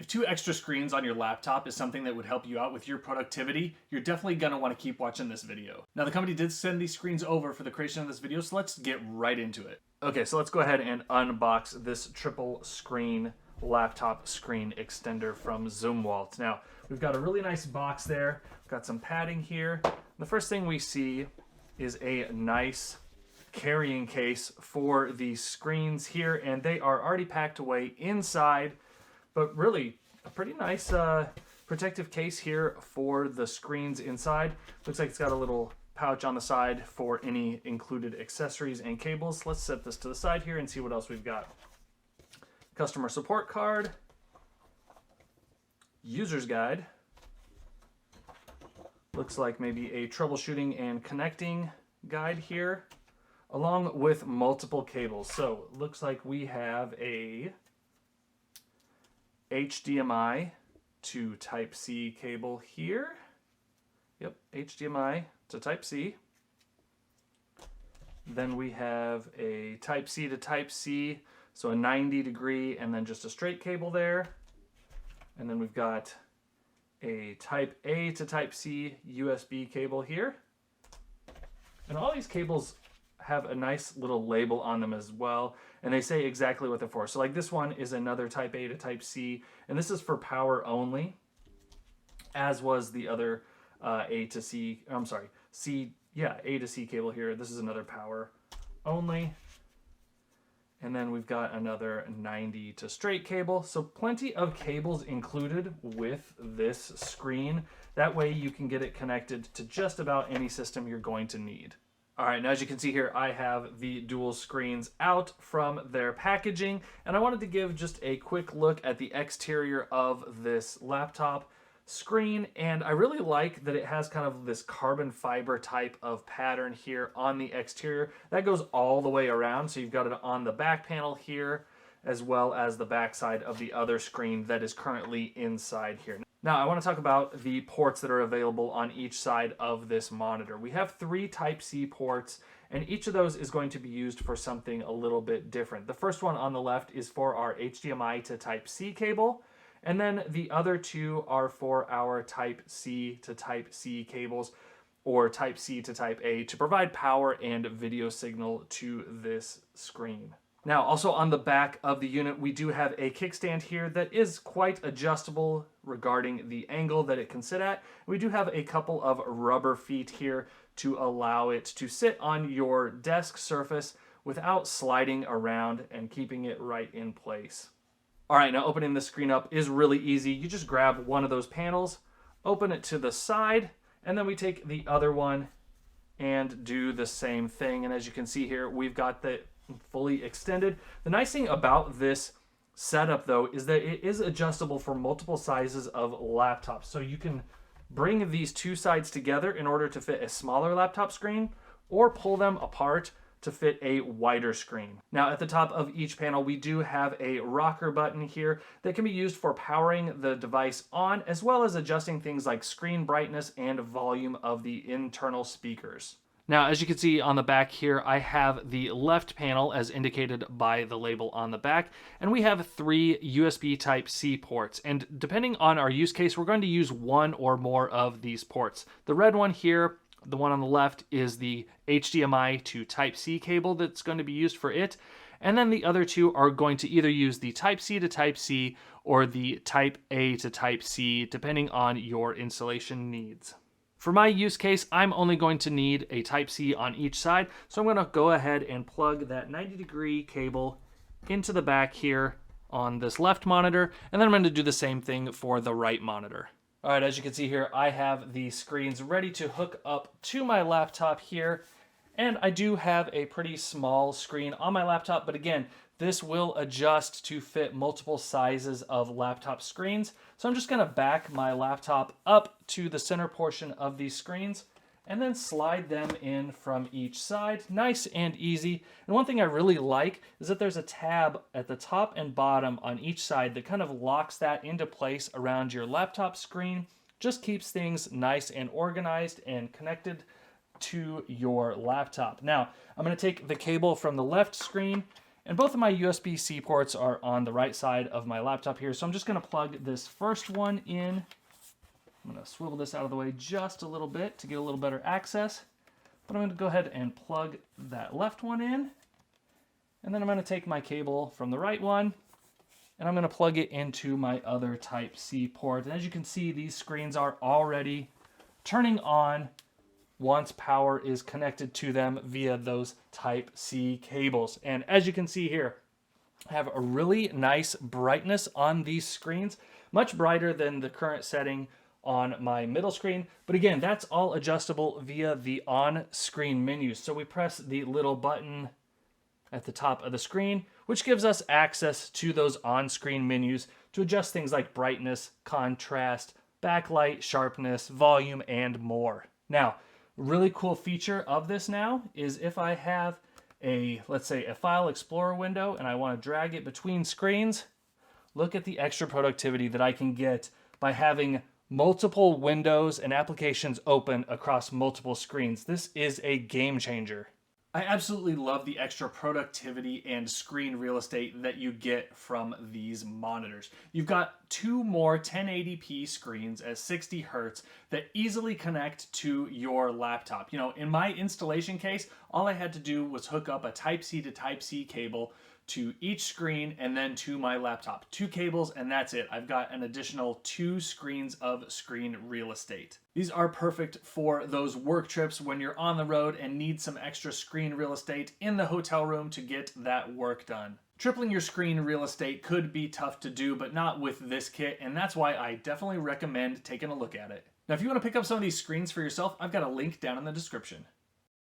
2 extra screens on your laptop is something that would help you out with your productivity, you're definitely going to want to keep watching this video. Now, the company did send these screens over for the creation of this video, so let's get right into it. Okay, so let's go ahead and unbox this triple screen laptop screen extender from ZUMWALT. Now, we've got a really nice box there. We've got some padding here. The first thing we see is a nice carrying case for these screens here, and they are already packed away inside, but really a pretty nice protective case here for the screens inside. Looks like it's got a little pouch on the side for any included accessories and cables. Let's set this to the side here and see what else we've got. Customer support card, user's guide, looks like maybe a troubleshooting and connecting guide here, along with multiple cables. So looks like we have a HDMI to Type-C cable here. Yep, HDMI to Type-C. Then we have a Type-C to Type-C, so a 90-degree and then just a straight cable there. And then we've got a Type-A to Type-C USB cable here. And all these cables have a nice little label on them as well, and they say exactly what they're for. So like this one is another Type-A to Type-C, and this is for power only, as was the other A to C cable here. This is another power only. And then we've got another 90 to straight cable. So plenty of cables included with this screen. That way you can get it connected to just about any system you're going to need. All right, now as you can see here, I have the dual screens out from their packaging, and I wanted to give just a quick look at the exterior of this laptop screen, and I really like that it has kind of this carbon fiber type of pattern here on the exterior. That goes all the way around, so you've got it on the back panel here, as well as the back side of the other screen that is currently inside here. Now, I want to talk about the ports that are available on each side of this monitor. We have 3 Type-C ports, and each of those is going to be used for something a little bit different. The first one on the left is for our HDMI to Type-C cable, and then the other 2 are for our Type-C to Type-C cables, or Type-C to Type-A, to provide power and video signal to this screen. Now, also on the back of the unit, we do have a kickstand here that is quite adjustable regarding the angle that it can sit at. We do have a couple of rubber feet here to allow it to sit on your desk surface without sliding around and keeping it right in place. All right, now opening the screen up is really easy. You just grab one of those panels, open it to the side, and then we take the other one and do the same thing. And as you can see here, we've got the fully extended. The nice thing about this setup though is that it is adjustable for multiple sizes of laptops. So you can bring these 2 sides together in order to fit a smaller laptop screen, or pull them apart to fit a wider screen. Now at the top of each panel, we do have a rocker button here that can be used for powering the device on, as well as adjusting things like screen brightness and volume of the internal speakers. Now, as you can see on the back here, I have the left panel as indicated by the label on the back, and we have 3 USB Type-C ports. And depending on our use case, we're going to use one or more of these ports. The red one here, the one on the left, is the HDMI to Type-C cable that's going to be used for it. And then the other 2 are going to either use the Type-C to Type-C or the Type-A to Type-C, depending on your installation needs. For my use case, I'm only going to need a Type-C on each side, so I'm going to go ahead and plug that 90-degree cable into the back here on this left monitor, and then I'm going to do the same thing for the right monitor. All right, as you can see here, I have the screens ready to hook up to my laptop here, and I do have a pretty small screen on my laptop, but again, this will adjust to fit multiple sizes of laptop screens. So I'm just going to back my laptop up to the center portion of these screens and then slide them in from each side. Nice and easy. And one thing I really like is that there's a tab at the top and bottom on each side that kind of locks that into place around your laptop screen. Just keeps things nice and organized and connected to your laptop. Now, I'm going to take the cable from the left screen And both of my USB-C ports are on the right side of my laptop here. So I'm just going to plug this first one in. I'm going to swivel this out of the way just a little bit to get a little better access. But I'm going to go ahead and plug that left one in. And then I'm going to take my cable from the right one, and I'm going to plug it into my other Type-C port. And as you can see, these screens are already turning on once power is connected to them via those Type-C cables. And as you can see here, I have a really nice brightness on these screens, much brighter than the current setting on my middle screen. But again, that's all adjustable via the on-screen menus. So we press the little button at the top of the screen, which gives us access to those on-screen menus to adjust things like brightness, contrast, backlight, sharpness, volume, and more. Now, really cool feature of this now is if I have let's say a file explorer window and I want to drag it between screens, look at the extra productivity that I can get by having multiple windows and applications open across multiple screens. This is a game changer. I absolutely love the extra productivity and screen real estate that you get from these monitors. You've got two more 1080p screens at 60 Hertz that easily connect to your laptop. You know, in my installation case, all I had to do was hook up a Type-C to Type-C cable to each screen and then to my laptop. 2 cables and that's it. I've got an additional 2 screens of screen real estate. These are perfect for those work trips when you're on the road and need some extra screen real estate in the hotel room to get that work done. Tripling your screen real estate could be tough to do, but not with this kit, and that's why I definitely recommend taking a look at it. Now, if you want to pick up some of these screens for yourself, I've got a link down in the description.